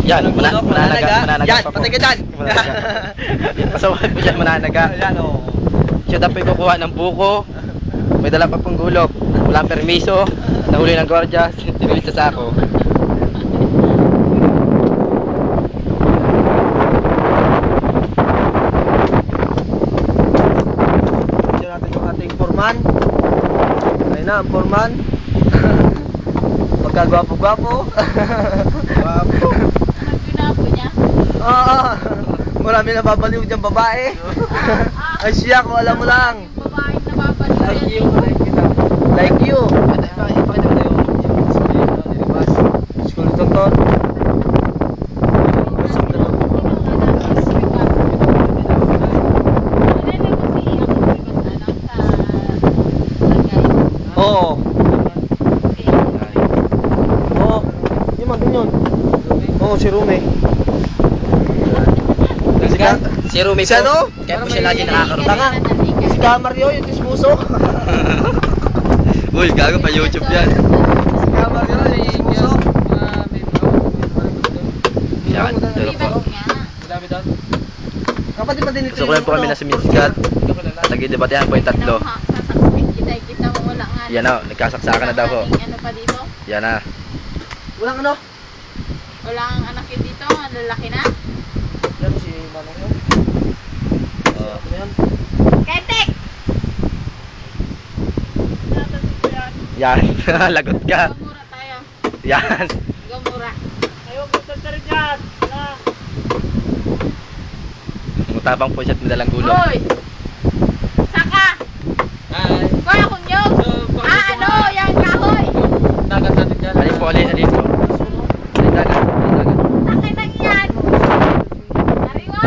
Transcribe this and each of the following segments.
Yan, mananaga Yan, pa po. patay ka dyan. Pasawag po dyan, mananaga. Yan, o. Siya daw po'y kukuha ng buko. May dala pa pong gulok. Walang permiso. Nahuli ng gwardiya. Tinilit sa sako. Ito natin yung ating foreman. Ayun na, ang foreman. Pagkagwapo-gwapo. Gwapo. Ginapo niya. Oo. Marami nababaliw dyan babae. Ay siya, kung alam mo lang. Yung babaeng nababaliw. Like you. Like you. Ipakita mo na yung nilibas. School doktor. Oo. Oo. Yung man din yun. Oo, si Rume. Si Rumi Si ano? po. Kaya po siya lagi nakakaroon. Tanga. Si Kamario, yung dismuso. Uy, gago pa YouTube yan. Si Kamario, yung dismuso. Yan, dito po. Kapatid pa din ito Gusto ko lang po kami na sumiskat. Nagdebatehan po yung tatlo. Kita mo wala nga. Yan na, nagkasaksakan na daw po. Ano pa dito? Yan na. Walang ano? Wala ang anak yun dito. Ang lalaki na. Yan si Manong yun. Ano yan? Ketek! Yan, lagot ka. Gamura tayo. Yan. Gamura. Ayaw ko sa dyan. Mutabang po siya at madalang gulong. Hoy! Saka! Ay. Koy akong nyog! Ano? Yan kahoy! Dagat natin dyan. Alin po, alin po. Alin dagat, alin dagat. Akin lang yan! Nariwa!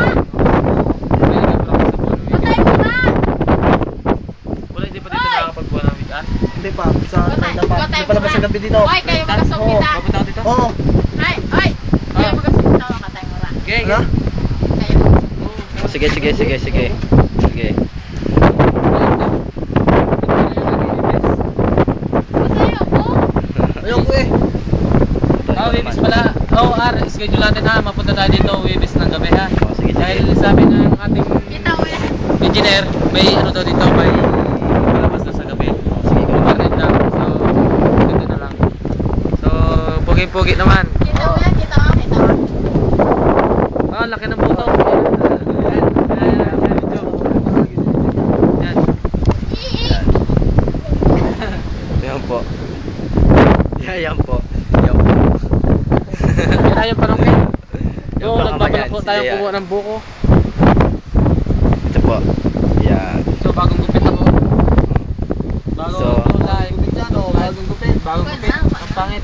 Patay mo na! Wala, hindi pa dito nakakapagbuha ng weekend. Hindi pa. Sa hindi pa labas sa gabi dito. Hoy, kayo magkasungkita! Papunta ko dito? Oo. Ay! Ay! Kayo magkasungkita mga katay mo ra. Ano? Kayo. Sige. Sige. Masaya ako! Ayaw ko eh. Webis pala. Schedule natin ha. Mapunta tayo dito Webis ng gabi ha. Sige. Dahil sabi ng ating Kita mo yan. engineer, may ano daw dito, may malabas na sa gabi. Sige, Overnight lang. So, dito na lang. So, pugi-pugi naman. Kita mo yan. Kita mo. Ah, laki ng buto. Yan. Yan po. Yan po. Yan yung panungkin. Yung Yung baka nagbabalak yan, po si tayo Dean. kumuha ng buko. Ito po. Yan. So, bagong gupit ako. Bagong So, kulay. Gupit yan o. Bagong gupit. Bagong gupit. Ang pangit.